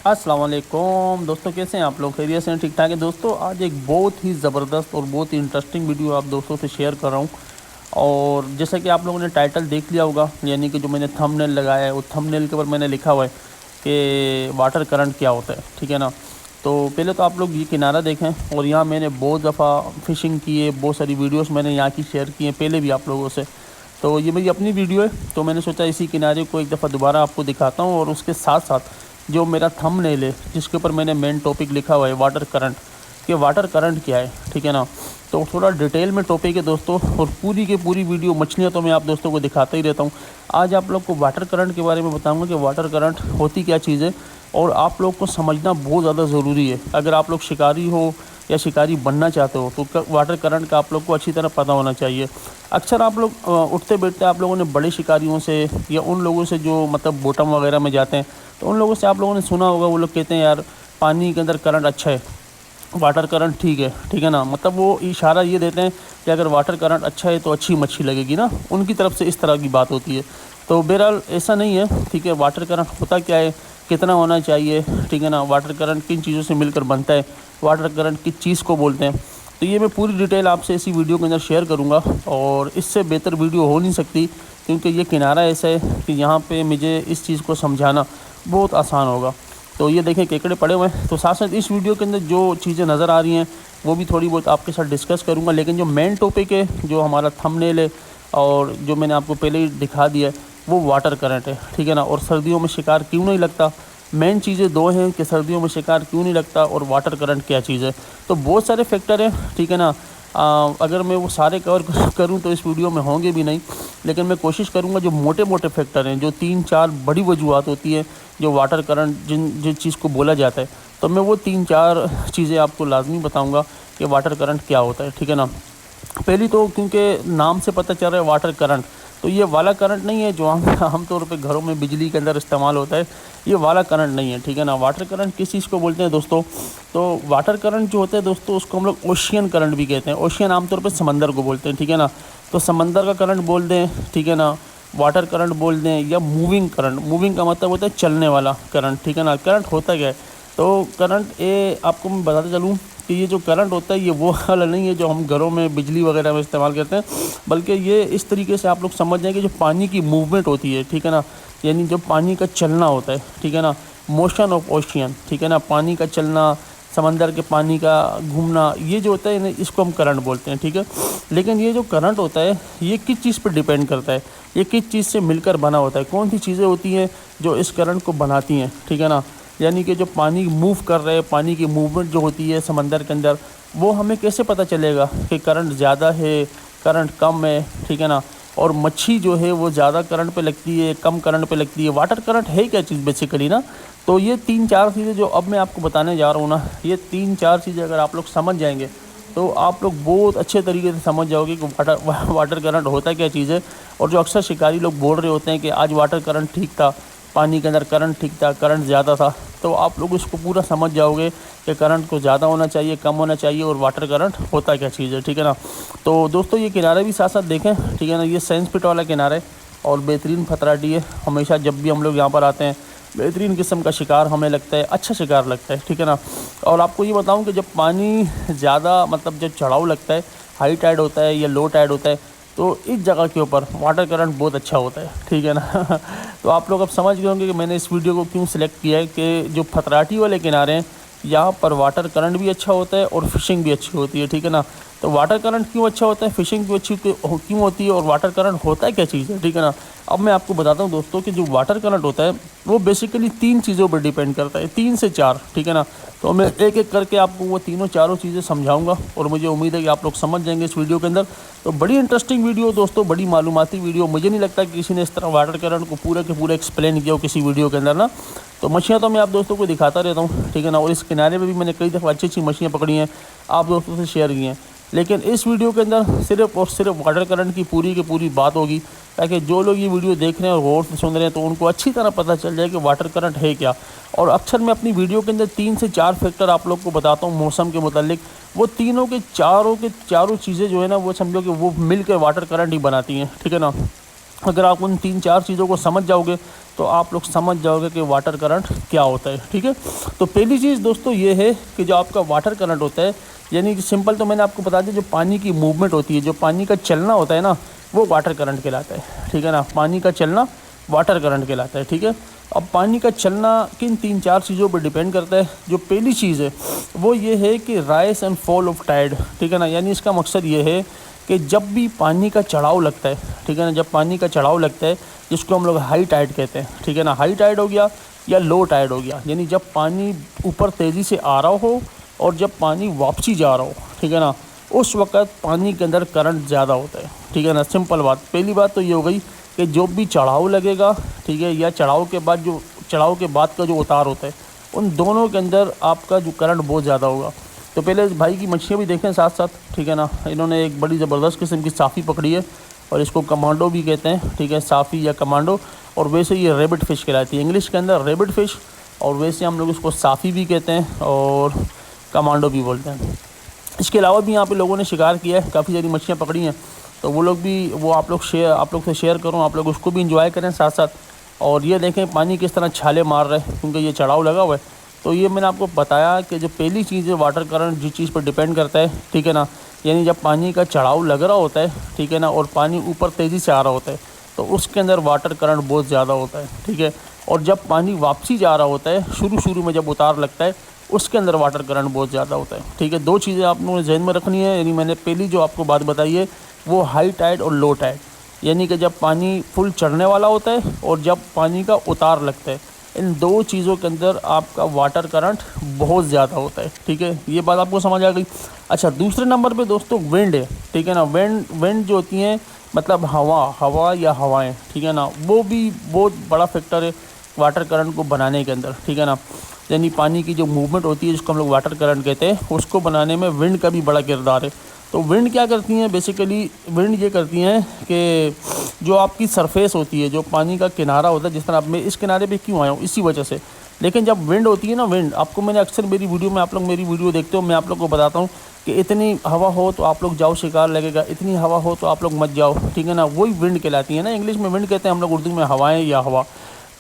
अस्सलाम वालेकुम दोस्तों, कैसे हैं आप लोग? खैरियत से हैं? ठीक ठाक है दोस्तों। आज एक बहुत ही ज़बरदस्त और बहुत ही इंटरेस्टिंग वीडियो आप दोस्तों से शेयर कर रहा हूं। और जैसा कि आप लोगों ने टाइटल देख लिया होगा, यानी कि जो मैंने थंबनेल लगाया है, वो थंबनेल के ऊपर मैंने लिखा हुआ है कि वाटर करंट क्या होता है, ठीक है ना। तो पहले तो आप लोग ये किनारा देखें, और यहाँ मैंने बहुत दफ़ा फ़िशिंग की है, बहुत सारी वीडियोस मैंने यहाँ की शेयर की हैं पहले भी आप लोगों से। तो ये मेरी अपनी वीडियो है, तो मैंने सोचा इसी किनारे को एक दफ़ा दोबारा आपको दिखाता हूँ। और उसके साथ साथ जो मेरा थंबनेल है, जिसके ऊपर मैंने मेन टॉपिक लिखा हुआ है वाटर करंट, कि वाटर करंट क्या है, ठीक है ना। तो थोड़ा डिटेल में टॉपिक है दोस्तों, और पूरी की पूरी वीडियो मछलियाँ तो मैं आप दोस्तों को दिखाता ही रहता हूँ। आज आप लोग को वाटर करंट के बारे में बताऊँगा कि वाटर करंट होती क्या चीज़ है, और आप लोग को समझना बहुत ज़्यादा ज़रूरी है। अगर आप लोग शिकारी हो या शिकारी बनना चाहते हो तो वाटर करंट का आप लोग को अच्छी तरह पता होना चाहिए। अक्सर आप लोग उठते बैठते आप लोगों ने बड़े शिकारियों से या उन लोगों से जो मतलब बॉटम वगैरह में जाते हैं, तो उन लोगों से आप लोगों ने सुना होगा, वो लोग कहते हैं यार पानी के अंदर करंट अच्छा है, वाटर करंट ठीक है ना। मतलब वो इशारा ये देते हैं कि अगर वाटर करंट अच्छा है तो अच्छी मच्छी लगेगी ना, उनकी तरफ से इस तरह की बात होती है। तो बहरहाल ऐसा नहीं है, ठीक है। वाटर करंट होता क्या है, कितना होना चाहिए, ठीक है ना। वाटर करंट किन चीज़ों से मिलकर बनता है, वाटर करंट किस चीज़ को बोलते हैं, तो ये मैं पूरी डिटेल आपसे इसी वीडियो के अंदर शेयर करूँगा। और इससे बेहतर वीडियो हो नहीं सकती, क्योंकि ये किनारा ऐसा है कि यहाँ पे मुझे इस चीज़ को समझाना बहुत आसान होगा। तो ये देखें केकड़े पड़े हुए हैं। तो साथ साथ इस वीडियो के अंदर जो चीज़ें नज़र आ रही हैं वो भी थोड़ी बहुत आपके साथ डिस्कस करूँगा, लेकिन जो मेन टॉपिक है, जो हमारा थंबनेल है और जो मैंने आपको पहले ही दिखा दिया है, वो वाटर करंट है, ठीक है ना। और सर्दियों में शिकार क्यों नहीं लगता, मेन चीज़ें दो हैं कि सर्दियों में शिकार क्यों नहीं लगता और वाटर करंट क्या चीज़ है। तो बहुत सारे फैक्टर हैं, ठीक है ना। अगर मैं वो सारे कवर करूं तो इस वीडियो में होंगे भी नहीं, लेकिन मैं कोशिश करूंगा जो मोटे मोटे फैक्टर हैं, जो 3-4 बड़ी वजूहत होती हैं जो वाटर करंट जिन चीज़ को बोला जाता है, तो मैं वो 3-4 चीज़ें आपको लाजमी बताऊंगा कि वाटर करंट क्या होता है, ठीक है ना। पहली तो क्योंकि नाम से पता चल रहा है वाटर करंट, तो ये वाला करंट नहीं है जो आमतौर पे घरों में बिजली के अंदर इस्तेमाल होता है, ये वाला करंट नहीं है, ठीक है ना। वाटर करंट किस चीज़ को बोलते हैं दोस्तों? तो वाटर करंट जो होता है दोस्तों, उसको हम लोग ओशियन करंट भी कहते हैं। ओशियन आमतौर पे समंदर को बोलते हैं, ठीक है ना। तो समंदर का करंट बोल दें, ठीक है ना, वाटर करंट बोल दें, या मूविंग करंट। मूविंग का मतलब होता है चलने वाला करंट, ठीक है ना। करंट होता क्या है, तो करंट ये आपको मैं बताते चलूँ कि ये जो करंट होता है ये वो वाला नहीं है जो हम घरों में बिजली वगैरह में इस्तेमाल करते हैं, बल्कि ये इस तरीके से आप लोग समझ जाएं कि जो पानी की मूवमेंट होती है, ठीक है ना, यानी जो पानी का चलना होता है, ठीक है ना, मोशन ऑफ ओशियन, ठीक है ना, पानी का चलना, समंदर के पानी का घूमना, ये जो होता है इसको हम करंट बोलते हैं, ठीक है। लेकिन ये जो करंट होता है ये किस चीज़ पर डिपेंड करता है, ये किस चीज़ से मिलकर बना होता है, कौन सी चीज़ें होती हैं जो इस करंट को बनाती हैं, ठीक है ना। यानी कि जो पानी मूव कर रहे हैं, पानी की मूवमेंट जो होती है समंदर के अंदर, वो हमें कैसे पता चलेगा कि करंट ज़्यादा है, करंट कम है, ठीक है ना। और मच्छी जो है वो ज़्यादा करंट पे लगती है, कम करंट पे लगती है। वाटर करंट है क्या चीज़ बेसिकली ना। तो ये 3-4 चीज़ें जो अब मैं आपको बताने जा रहा हूँ ना, ये 3-4 चीज़ें अगर आप लोग समझ जाएंगे तो आप लोग बहुत अच्छे तरीके से समझ जाओगे कि वाटर करंट होता क्या चीज़ है। और जो अक्सर शिकारी लोग बोल रहे होते हैं कि आज वाटर करंट ठीक था, पानी के अंदर करंट ठीक था, करंट ज़्यादा था, तो आप लोग इसको पूरा समझ जाओगे कि करंट को ज़्यादा होना चाहिए, कम होना चाहिए, और वाटर करंट होता क्या चीज़ है, ठीक है ना। तो दोस्तों ये किनारे भी साथ साथ देखें, ठीक है ना। ये सेंस पिट वाला किनारा है और बेहतरीन फतराटी है। हमेशा जब भी हम लोग यहाँ पर आते हैं बेहतरीन किस्म का शिकार हमें लगता है, अच्छा शिकार लगता है, ठीक है ना। और आपको ये बताऊँ कि जब पानी ज़्यादा मतलब जब चढ़ाव लगता है, हाई टाइड होता है या लो टाइड होता है, तो इस जगह के ऊपर वाटर करंट बहुत अच्छा होता है, ठीक है ना। तो आप लोग अब समझ गए होंगे कि मैंने इस वीडियो को क्यों सिलेक्ट किया है, कि जो फतराटी वाले किनारे हैं यहाँ पर वाटर करंट भी अच्छा होता है और फिशिंग भी अच्छी होती है, ठीक है ना। तो वाटर करंट क्यों अच्छा होता है, फिशिंग भी अच्छी क्यों होती है, और वाटर करंट होता है क्या चीज़ है, ठीक है ना। अब मैं आपको बताता हूँ दोस्तों कि जो वाटर करंट होता है वो बेसिकली 3 चीज़ों पर डिपेंड करता है, 3 से 4, ठीक है ना। तो मैं एक एक करके आपको वो तीनों चारों चीज़ें समझाऊंगा, और मुझे उम्मीद है कि आप लोग समझ जाएंगे इस वीडियो के अंदर। तो बड़ी इंटरेस्टिंग वीडियो दोस्तों, बड़ी मालूमाती वीडियो। मुझे नहीं लगता कि किसी ने इस तरह वाटर करंट को पूरा के पूरा एक्सप्लेन किया हो किसी वीडियो के अंदर ना। तो मछलियाँ तो मैं आप दोस्तों को दिखाता रहता हूँ, ठीक है ना। और इस किनारे पे भी मैंने कई दफ़ा अच्छी अच्छी मछलियाँ पकड़ी हैं, आप दोस्तों से शेयर की हैं। लेकिन इस वीडियो के अंदर सिर्फ और सिर्फ वाटर करंट की पूरी बात होगी, ताकि जो लोग ये वीडियो देख रहे हैं और गौर से सुन रहे हैं तो उनको अच्छी तरह पता चल जाए कि वाटर करंट है क्या। और अक्सर मैं अपनी वीडियो के अंदर 3 से 4 फैक्टर आप लोग को बताता हूँ मौसम के मुतालिक। वो तीनों के चारों चीज़ें जो है ना, वो समझो कि वो मिल कर वाटर करंट ही बनाती हैं, ठीक है ना। अगर आप उन 3-4 चीज़ों को समझ जाओगे तो आप लोग समझ जाओगे कि वाटर करंट क्या होता है, ठीक है। तो पहली चीज़ दोस्तों ये है कि जो आपका वाटर करंट होता है, यानी कि सिंपल तो मैंने आपको बता दिया, जो पानी की मूवमेंट होती है, जो पानी का चलना होता है ना, वो वाटर करंट कहलाता है, ठीक है ना। पानी का चलना वाटर करंट कहलाता है, ठीक है। अब पानी का चलना किन 3-4 चीज़ों पर डिपेंड करता है। जो पहली चीज़ है वो ये है कि rise and fall of tide, ठीक है ना। यानी इसका मकसद ये है कि जब भी पानी का चढ़ाव लगता है, ठीक है ना, जब पानी का चढ़ाव लगता है, जिसको हम लोग हाई टाइड कहते हैं, ठीक है ना, हाई टाइड हो गया या लो टाइड हो गया, यानी जब पानी ऊपर तेज़ी से आ रहा हो और जब पानी वापसी जा रहा हो, ठीक है ना, उस वक़्त पानी के अंदर करंट ज़्यादा होता है, ठीक है ना। सिंपल बात, पहली बात तो ये हो गई कि जो भी चढ़ाव लगेगा, ठीक है, या चढ़ाव के बाद का जो उतार होता है, उन दोनों के अंदर आपका जो करंट बहुत ज़्यादा होगा। तो पहले इस भाई की मछलियाँ भी देखें साथ साथ, ठीक है ना। इन्होंने एक बड़ी ज़बरदस्त किस्म की साफ़ी पकड़ी है और इसको कमांडो भी कहते हैं, ठीक है, साफ़ी या कमांडो। और वैसे ये रेबिट फ़िश कहलाती है, इंग्लिश के अंदर रेबिट फ़िश, और वैसे हम लोग इसको साफ़ी भी कहते हैं और कमांडो भी बोलते हैं। इसके अलावा भी यहाँ पे लोगों ने शिकार किया है, काफ़ी सारी मछलियाँ पकड़ी हैं, तो वो लोग आप लोग से शेयर करूँ, आप लोग उसको भी इंजॉय करें साथ साथ। और ये देखें पानी किस तरह छाले मार रहे हैं, क्योंकि ये चढ़ाव लगा हुआ है। तो ये मैंने आपको बताया कि जो पहली चीज़ है वाटर करंट जिस चीज़ पर डिपेंड करता है, ठीक है ना, यानी जब पानी का चढ़ाव लग रहा होता है, ठीक है ना, और पानी ऊपर तेज़ी से आ रहा होता है, तो उसके अंदर वाटर करंट बहुत ज़्यादा होता है, ठीक है। और जब पानी वापसी जा रहा होता है, शुरू में जब उतार लगता है, उसके अंदर वाटर करंट बहुत ज़्यादा होता है, ठीक है। दो चीज़ें आपने ज़हन में रखनी है। यानी मैंने पहली जो आपको बात बताई है वो हाई टाइड और लो टाइड, यानी कि जब पानी फुल चढ़ने वाला होता है और जब पानी का उतार लगता है, इन दो चीज़ों के अंदर आपका वाटर करंट बहुत ज़्यादा होता है, ठीक है। ये बात आपको समझ आ गई। अच्छा, दूसरे नंबर पे दोस्तों विंड है, ठीक है ना। विंड जो होती हैं, मतलब हवा या हवाएं, ठीक है ना, वो भी बहुत बड़ा फैक्टर है वाटर करंट को बनाने के अंदर, ठीक है ना। यानी पानी की जो मूवमेंट होती है, जिसको हम लोग वाटर करंट कहते हैं, उसको बनाने में विंड का भी बड़ा किरदार है। तो विंड क्या करती हैं, बेसिकली विंड ये करती हैं कि जो आपकी सरफेस होती है, जो पानी का किनारा होता है, जिस तरह मैं इस किनारे पे क्यों आया हूँ, इसी वजह से। लेकिन जब विंड होती है ना, विंड आपको मैंने अक्सर मेरी वीडियो में, आप लोग मेरी वीडियो देखते हो, मैं आप लोग को बताता हूँ कि इतनी हवा हो तो आप लोग जाओ शिकार लगेगा, इतनी हवा हो तो आप लोग मत जाओ, ठीक है ना। वही विंड कहलाती है ना, इंग्लिश में विंड कहते हैं, हम लोग उर्दू में हवाएँ या हवा।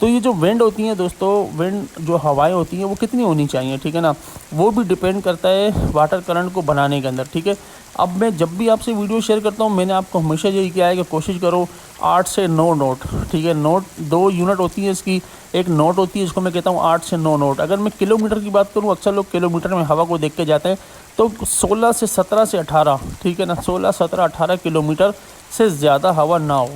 तो ये जो विंड होती हैं दोस्तों, विंड जो हवाएं होती हैं वो कितनी होनी चाहिए, ठीक है ना, वो भी डिपेंड करता है वाटर करंट को बनाने के अंदर, ठीक है। अब मैं जब भी आपसे वीडियो शेयर करता हूँ, मैंने आपको हमेशा यही किया है कि कोशिश करो 8 से 9 नोट, ठीक है। नोट 2 यूनिट होती है इसकी, एक नोट होती है, इसको मैं कहता हूँ 8 से 9 नोट। अगर मैं किलोमीटर की बात करूँ, अक्सर लोग किलोमीटर में हवा को देख के जाते हैं, तो 16 से 17 से 18, ठीक है ना, 16, 17, 18 किलोमीटर से ज़्यादा हवा ना हो,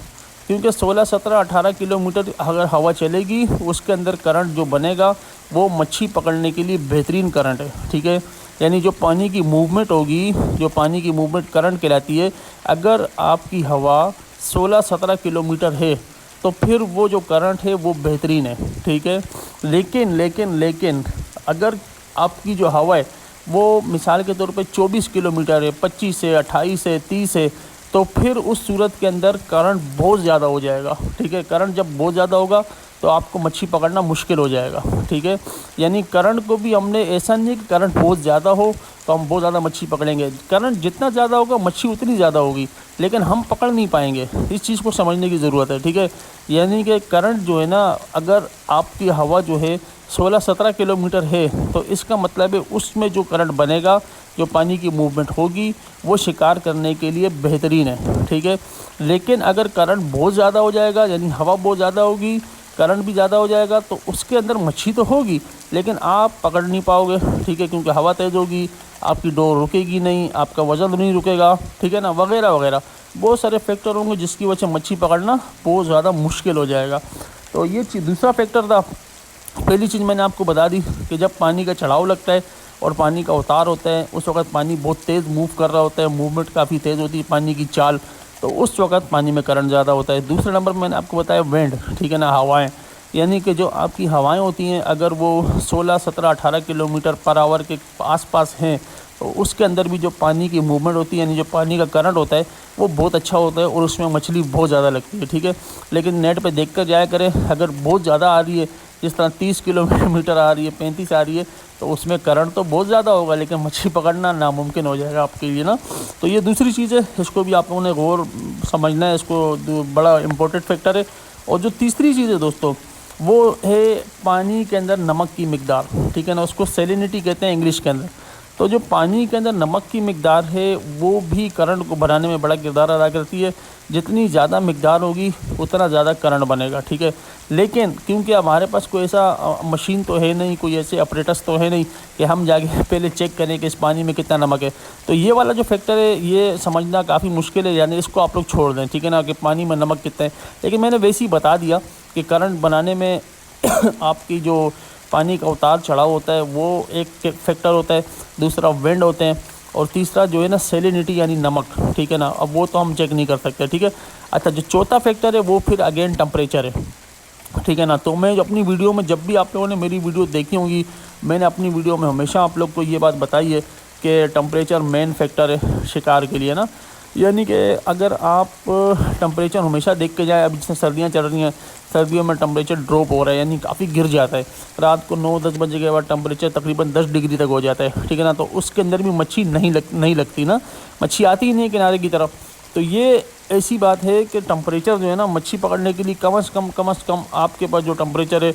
क्योंकि 16, 17, 18 किलोमीटर अगर हवा चलेगी, उसके अंदर करंट जो बनेगा वो मच्छी पकड़ने के लिए बेहतरीन करंट है, ठीक है। यानी जो पानी की मूवमेंट होगी, जो पानी की मूवमेंट करंट कहलाती है, अगर आपकी हवा 16, 17 किलोमीटर है तो फिर वो जो करंट है वो बेहतरीन है, ठीक है। लेकिन अगर आपकी जो हवा है वो मिसाल के तौर पे 24 किलोमीटर है, 25 से 28 से 30 है, तो फिर उस सूरत के अंदर करंट बहुत ज़्यादा हो जाएगा, ठीक है। करंट जब बहुत ज़्यादा होगा तो आपको मच्छी पकड़ना मुश्किल हो जाएगा, ठीक है। यानी करंट को भी हमने ऐसा नहीं कि करंट बहुत ज़्यादा हो तो हम बहुत ज़्यादा मच्छी पकड़ेंगे, करंट जितना ज़्यादा होगा मच्छी उतनी ज़्यादा होगी, लेकिन हम पकड़ नहीं पाएंगे। इस चीज़ को समझने की ज़रूरत है, ठीक है। यानी कि करंट जो है ना, अगर आपकी हवा जो है 16-17 किलोमीटर है, तो इसका मतलब है उसमें जो करंट बनेगा, जो पानी की मूवमेंट होगी, वो शिकार करने के लिए बेहतरीन है, ठीक है। लेकिन अगर करंट बहुत ज़्यादा हो जाएगा, यानी हवा बहुत ज़्यादा होगी, करंट भी ज़्यादा हो जाएगा, तो उसके अंदर मच्छी तो होगी लेकिन आप पकड़ नहीं पाओगे, ठीक है, क्योंकि हवा तेज़ होगी, आपकी डोर रुकेगी नहीं, आपका वज़न नहीं रुकेगा, ठीक है ना, वगैरह वगैरह बहुत सारे फैक्टर होंगे जिसकी वजह से मच्छी पकड़ना बहुत ज़्यादा मुश्किल हो जाएगा। तो ये दूसरा फैक्टर था। पहली चीज़ मैंने आपको बता दी कि जब पानी का चढ़ाव लगता है और पानी का उतार होता है, उस वक्त पानी बहुत तेज़ मूव कर रहा होता है, मूवमेंट काफ़ी तेज़ होती है पानी की चाल, तो उस वक्त पानी में करंट ज़्यादा होता है। दूसरे नंबर पर मैंने आपको बताया विंड, ठीक है ना, हवाएं, यानी कि जो आपकी हवाएं होती हैं, अगर वो 16, 17, 18 किलोमीटर पर आवर के आसपास हैं, तो उसके अंदर भी जो पानी की मूवमेंट होती है, यानी जो पानी का करंट होता है, वो बहुत अच्छा होता है और उसमें मछली बहुत ज़्यादा लगती है, ठीक है। लेकिन नेट पे देख कर जाया करें, अगर बहुत ज़्यादा आ रही है جس طرح 30 کلومیٹر آ رہی ہے، 35 آ رہی ہے، تو اس میں کرنٹ تو بہت زیادہ ہوگا، لیکن مچھلی پکڑنا ناممکن ہو جائے گا آپ کے لیے نا۔ تو یہ دوسری چیز ہے، اس کو بھی آپ لوگوں نے غور سمجھنا ہے، اس کو بڑا امپورٹنٹ فیکٹر ہے۔ اور جو تیسری چیز ہے دوستوں، وہ ہے پانی کے اندر نمک کی مقدار، ٹھیک ہے نا، اس کو سیلینٹی کہتے ہیں انگلش کے اندر۔ تو جو پانی کے اندر نمک کی مقدار ہے وہ بھی کرنٹ کو بڑھانے میں بڑا کردار ادا کرتی ہے۔ جتنی زیادہ مقدار ہوگی اتنا زیادہ کرنٹ بنے گا، ٹھیک ہے۔ لیکن کیونکہ ہمارے پاس کوئی ایسا مشین تو ہے نہیں، کوئی ایسے اپریٹس تو ہے نہیں کہ ہم جا کے پہلے چیک کریں کہ اس پانی میں کتنا نمک ہے، تو یہ والا جو فیکٹر ہے یہ سمجھنا کافی مشکل ہے، یعنی اس کو آپ لوگ چھوڑ دیں، ٹھیک ہے نا، کہ پانی میں نمک کتنا ہے۔ لیکن میں نے ویسے ہی بتا دیا کہ کرنٹ بنانے میں آپ کی جو پانی کا اتار چڑھاؤ ہوتا ہے وہ ایک فیکٹر ہوتا ہے، دوسرا وینڈ ہوتے ہیں، اور تیسرا جو ہے نا سیلینٹی یعنی نمک، ٹھیک ہے نا۔ اب وہ تو ہم چیک نہیں کر سکتے، ٹھیک ہے۔ اچھا، جو چوتھا فیکٹر ہے وہ پھر اگین ٹمپریچر ہے، ٹھیک ہے نا۔ تو میں اپنی ویڈیو میں، جب بھی آپ لوگوں نے میری ویڈیو دیکھی ہوگی، میں نے اپنی ویڈیو میں ہمیشہ آپ لوگ کو یہ بات بتائی ہے کہ ٹمپریچر مین فیکٹر ہے شکار کے لیے نا۔ یعنی کہ اگر آپ ٹمپریچر ہمیشہ دیکھ کے جائیں، اب جس میں سردیاں چل رہی ہیں، سردیوں میں ٹمپریچر ڈراپ ہو رہا ہے، یعنی کافی گر جاتا ہے، رات کو 9-10 بجے کے بعد ٹمپریچر تقریباً 10 ڈگری تک ہو جاتا ہے، ٹھیک ہے نا۔ تو اس کے اندر بھی مچھلی نہیں لگتی نا، مچھلی آتی ہی نہیں کنارے کی طرف۔ تو یہ ایسی بات ہے کہ ٹمپریچر جو ہے نا مچھلی پکڑنے کے لیے کم از کم آپ کے پاس جو ٹمپریچر ہے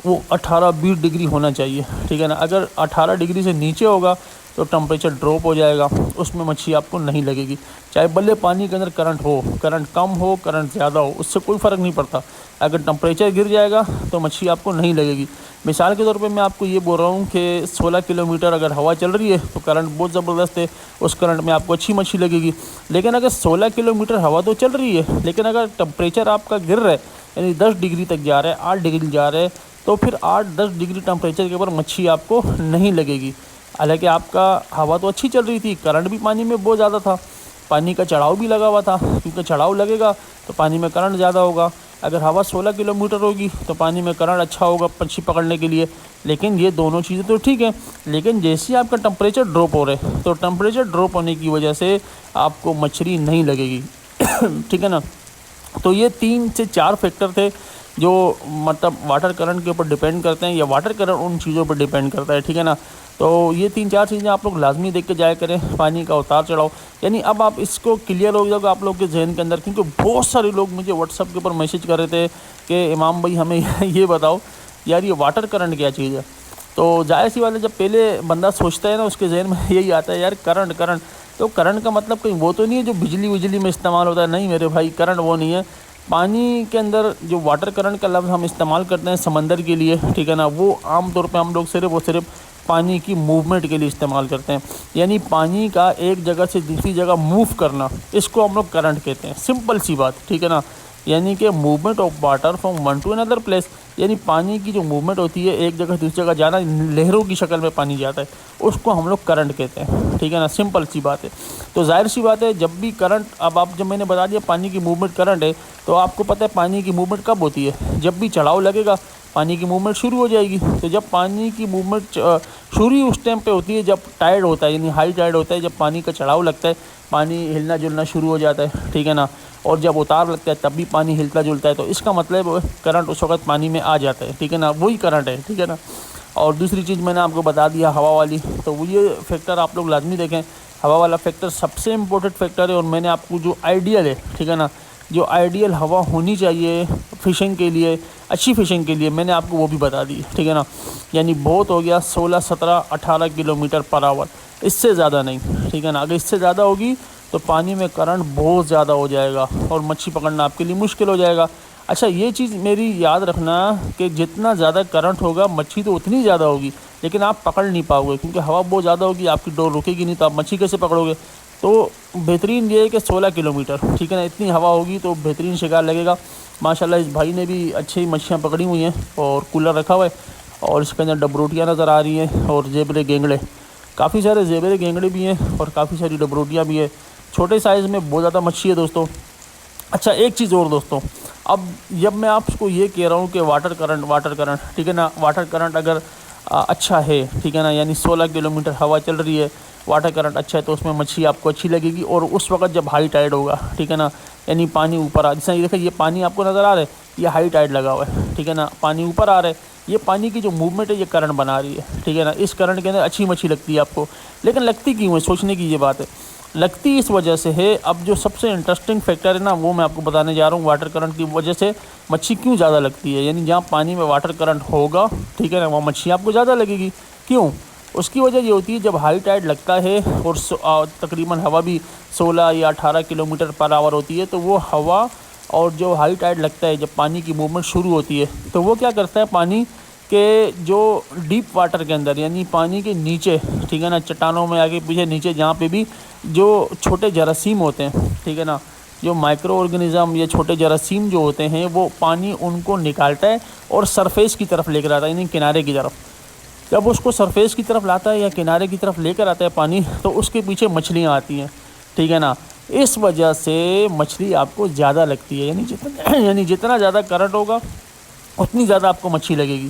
وہ 18-20 ڈگری ہونا چاہیے، ٹھیک ہے نا۔ اگر 18 ڈگری سے نیچے ہوگا تو ٹمپریچر ڈراپ ہو جائے گا، اس میں مچھلی آپ کو نہیں لگے گی، چاہے بلے پانی کے اندر کرنٹ ہو، کرنٹ کم ہو، کرنٹ زیادہ ہو، اس سے کوئی فرق نہیں پڑتا۔ اگر ٹمپریچر گر جائے گا تو مچھلی آپ کو نہیں لگے گی۔ مثال کے طور پہ میں آپ کو یہ بول رہا ہوں کہ 16 کلومیٹر اگر ہوا چل رہی ہے تو کرنٹ بہت زبردست ہے، اس کرنٹ میں آپ کو اچھی مچھلی لگے گی۔ لیکن اگر 16 کلومیٹر ہوا تو چل رہی ہے، لیکن اگر ٹمپریچر آپ کا گر رہا ہے، یعنی 10 ڈگری تک جا رہا ہے، 8 ڈگری جا رہا ہے، تو پھر 8-10 ڈگری ٹمپریچر کے اوپر مچھلی آپ کو نہیں لگے گی۔ حالانکہ آپ کا ہوا تو اچھی چل رہی تھی، کرنٹ بھی پانی میں بہت زیادہ تھا، پانی کا چڑھاؤ بھی لگا ہوا تھا، کیونکہ چڑھاؤ لگے گا تو پانی میں کرنٹ زیادہ ہوگا۔ اگر ہوا 16 کلومیٹر ہوگی تو پانی میں کرنٹ اچھا ہوگا مچھلی پکڑنے کے لیے۔ لیکن یہ دونوں چیزیں تو ٹھیک ہیں، لیکن جیسے آپ کا ٹمپریچر ڈراپ ہو رہا ہے تو ٹمپریچر ڈراپ ہونے کی وجہ سے آپ کو مچھلی نہیں لگے گی، ٹھیک ہے نا۔ تو یہ 3 سے 4 فیکٹر تھے جو مطلب واٹر کرنٹ کے اوپر ڈیپینڈ کرتے ہیں، یا واٹر کرنٹ ان چیزوں پر ڈیپینڈ کرتا ہے، ٹھیک ہے نا۔ تو یہ 3-4 چیزیں آپ لوگ لازمی دیکھ کے جایا کریں، پانی کا اتار چڑھاؤ، یعنی اب آپ اس کو کلیئر ہو جائے گا آپ لوگ کے ذہن کے اندر، کیونکہ بہت سارے لوگ مجھے واٹس ایپ کے اوپر میسج کر رہے تھے کہ امام بھائی ہمیں یہ بتاؤ یار یہ واٹر کرنٹ کیا چیز ہے۔ تو ظاہر سی بات ہے، جب پہلے بندہ سوچتا ہے نا اس کے ذہن میں یہی آتا ہے یار کرنٹ، تو کرنٹ کا مطلب کہیں وہ تو نہیں ہے جو بجلی میں استعمال ہوتا ہے، نہیں میرے بھائی، کرنٹ وہ نہیں ہے۔ پانی کے اندر جو واٹر کرنٹ کا لفظ ہم استعمال کرتے ہیں سمندر کے لیے، ٹھیک ہے نا، وہ عام طور پہ ہم لوگ صرف پانی کی موومنٹ کے لیے استعمال کرتے ہیں، یعنی پانی کا ایک جگہ سے دوسری جگہ موو کرنا، اس کو ہم لوگ کرنٹ کہتے ہیں، سمپل سی بات، ٹھیک ہے نا۔ یعنی کہ movement of water from one to another place, یعنی پانی کی جو موومنٹ ہوتی ہے ایک جگہ سے دوسری جگہ جانا، لہروں کی شکل میں پانی جاتا ہے، اس کو ہم لوگ کرنٹ کہتے ہیں، ٹھیک ہے نا، سمپل سی بات ہے۔ تو ظاہر سی بات ہے، جب بھی کرنٹ، اب جب میں نے بتا دیا پانی کی موومنٹ کرنٹ ہے، تو آپ کو پتہ ہے پانی کی موومنٹ کب ہوتی ہے، جب بھی چڑھاؤ لگے گا پانی کی موومنٹ شروع ہو جائے گی۔ تو جب پانی کی موومنٹ شروع اس ٹائم پہ ہوتی ہے جب ٹائڈ ہوتا ہے، یعنی ہائی ٹائڈ ہوتا ہے، جب پانی کا چڑھاؤ لگتا ہے پانی ہلنا جلنا شروع ہو جاتا ہے، ٹھیک ہے نا، اور جب اتار لگتا ہے تب بھی پانی ہلتا جلتا ہے، تو اس کا مطلب کرنٹ اس وقت پانی میں آ جاتا ہے، ٹھیک ہے نا، وہی کرنٹ ہے، ٹھیک ہے نا۔ اور دوسری چیز میں نے آپ کو بتا دیا ہوا والی، تو وہ یہ فیکٹر آپ لوگ لازمی دیکھیں، ہوا والا فیکٹر سب سے امپورٹنٹ فیکٹر ہے، اور میں نے آپ کو جو آئیڈیل ہے، ٹھیک ہے نا، جو آئیڈیل ہوا ہونی چاہیے فشنگ کے لیے، اچھی فشنگ کے لیے، میں نے آپ کو وہ بھی بتا دی، ٹھیک ہے نا۔ یعنی بہت ہو گیا 16, 17, 18 کلومیٹر پر آور، اس سے زیادہ نہیں، ٹھیک ہے نا۔ اگر اس سے زیادہ ہوگی تو پانی میں کرنٹ بہت زیادہ ہو جائے گا اور مچھلی پکڑنا آپ کے لیے مشکل ہو جائے گا۔ اچھا، یہ چیز میری یاد رکھنا کہ جتنا زیادہ کرنٹ ہوگا مچھلی تو اتنی زیادہ ہوگی، لیکن آپ پکڑ نہیں پاؤ گے، کیونکہ ہوا بہت زیادہ ہوگی، آپ کی ڈور رکے گی نہیں، تو آپ مچھلی کیسے پکڑو گے؟ تو بہترین یہ ہے کہ 16 کلومیٹر، ٹھیک ہے نا، اتنی ہوا ہوگی تو بہترین شکار لگے گا۔ ماشاءاللہ اس بھائی نے بھی اچھی مچھلیاں پکڑی ہوئی ہیں، اور کولر رکھا ہوا ہے، اور اس کے اندر ڈبروٹیاں نظر آ رہی ہیں، اور زیبرے گینگڑے، کافی سارے زیبرے گینگڑے بھی ہیں، اور کافی ساری ڈبروٹیاں بھی ہیں، چھوٹے سائز میں بہت زیادہ مچھلی ہے دوستوں۔ اچھا، ایک چیز اور دوستوں، اب جب میں آپ کو یہ کہہ رہا ہوں کہ واٹر کرنٹ، ٹھیک ہے نا، واٹر کرنٹ اگر اچھا ہے، ٹھیک ہے نا، یعنی 16 کلومیٹر ہوا چل رہی ہے، واٹر کرنٹ اچھا ہے، تو اس میں مچھلی آپ کو اچھی لگے گی، اور اس وقت جب ہائی ٹائڈ ہوگا، ٹھیک ہے نا، یعنی پانی اوپر جیسے یہ دیکھیں، یہ پانی آپ کو نظر آ رہا ہے، یہ ہائی ٹائڈ لگا ہوا ہے، ٹھیک ہے نا، پانی اوپر آ رہا ہے، یہ پانی کی جو موومنٹ ہے یہ کرنٹ بنا رہی ہے، ٹھیک ہے نا. اس کرنٹ کے اندر اچھی مچھلی لگتی ہے آپ کو، لیکن لگتی کیوں ہے، سوچنے کی یہ بات ہے. لگتی اس وجہ سے ہے، اب جو سب سے انٹرسٹنگ فیکٹر ہے نا وہ میں آپ کو بتانے جا رہا ہوں. واٹر کرنٹ کی وجہ سے مچھلی کیوں زیادہ لگتی ہے، یعنی جہاں پانی میں واٹر کرنٹ ہوگا، ٹھیک ہے نا، وہاں مچھلی آپ کو زیادہ لگے گی. کیوں؟ اس کی وجہ یہ ہوتی ہے جب ہائی ٹائڈ لگتا ہے اور تقریباً ہوا بھی 16 یا 18 کلومیٹر پر آور ہوتی ہے، تو وہ ہوا اور جو ہائی ٹائڈ لگتا ہے جب پانی کی موومنٹ شروع ہوتی ہے تو وہ کیا کرتا ہے، پانی کے جو ڈیپ واٹر کے اندر یعنی پانی کے نیچے، ٹھیک ہے نا، چٹانوں میں آگے پیچھے نیچے جہاں پہ بھی جو چھوٹے جراثیم ہوتے ہیں، ٹھیک ہے نا، جو مائکرو آرگنزم یا چھوٹے جراثیم جو ہوتے ہیں وہ پانی ان کو نکالتا ہے اور سرفیس کی طرف لے کر آتا ہے، یعنی کنارے کی طرف. جب اس کو سرفیس کی طرف لاتا ہے یا کنارے کی طرف لے کر آتا ہے پانی، تو اس کے پیچھے مچھلیاں آتی ہیں، ٹھیک ہے نا. اس وجہ سے مچھلی آپ کو زیادہ لگتی ہے، یعنی جتنا زیادہ کرنٹ ہوگا اتنی زیادہ آپ کو مچھلی لگے گی.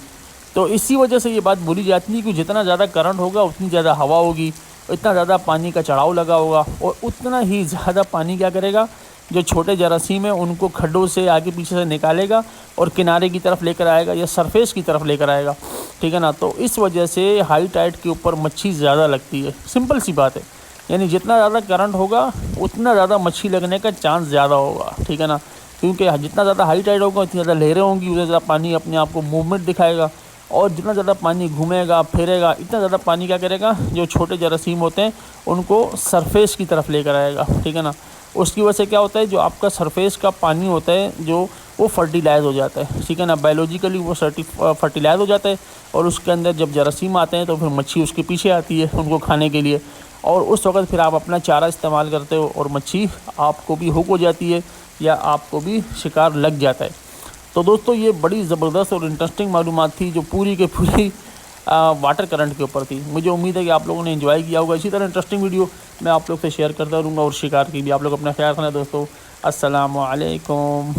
تو اسی وجہ سے یہ بات بولی جاتی ہے کہ جتنا زیادہ کرنٹ ہوگا اتنی زیادہ ہوا ہوگی، اتنا زیادہ پانی کا چڑھاؤ لگا ہوگا، اور اتنا ہی زیادہ پانی کیا کرے گا، جو چھوٹے جراثیم ہیں ان کو کھڈوں سے آگے پیچھے سے نکالے گا اور کنارے کی طرف لے کر آئے گا یا سرفیس کی طرف لے کر آئے گا، ٹھیک ہے نا. تو اس وجہ سے ہائی ٹائڈ کے اوپر مچھلی زیادہ لگتی ہے، سمپل سی بات ہے. یعنی جتنا زیادہ کرنٹ ہوگا اتنا زیادہ مچھلی لگنے کا چانس زیادہ ہوگا، ٹھیک ہے نا. کیونکہ جتنا زیادہ ہائی ٹائڈ ہوگا اتنی زیادہ لہریں ہوں گی، اتنا زیادہ پانی اپنے آپ کو موومنٹ دکھائے گا، اور جتنا زیادہ پانی گھومے گا پھیرے گا اتنا زیادہ پانی کیا کرے گا، جو چھوٹے جراثیم ہوتے ہیں ان کو سرفیس کی طرف لے کر آئے گا، ٹھیک ہے نا. اس کی وجہ سے کیا ہوتا ہے، جو آپ کا سرفیس کا پانی ہوتا ہے جو وہ فرٹیلائز ہو جاتا ہے، ٹھیک ہے نا، بایولوجیکلی وہ فرٹیلائز ہو جاتا ہے، اور اس کے اندر جب جراثیم آتے ہیں تو پھر مچھلی اس کے پیچھے آتی ہے ان کو کھانے کے لیے، اور اس وقت پھر آپ اپنا چارہ استعمال کرتے ہو اور مچھلی آپ کو بھی ہوک ہو جاتی ہے یا آپ کو بھی شکار لگ جاتا ہے. تو دوستو یہ بڑی زبردست اور انٹرسٹنگ معلومات تھی جو پوری کے پوری واٹر کرنٹ کے اوپر تھی. مجھے امید ہے کہ آپ لوگوں نے انجوائے کیا ہوگا. اسی طرح انٹرسٹنگ ویڈیو میں آپ لوگ سے شیئر کرتا رہوں گا، اور شکار کی بھی. آپ لوگ اپنا خیال رکھنا دوستو. السلام علیکم.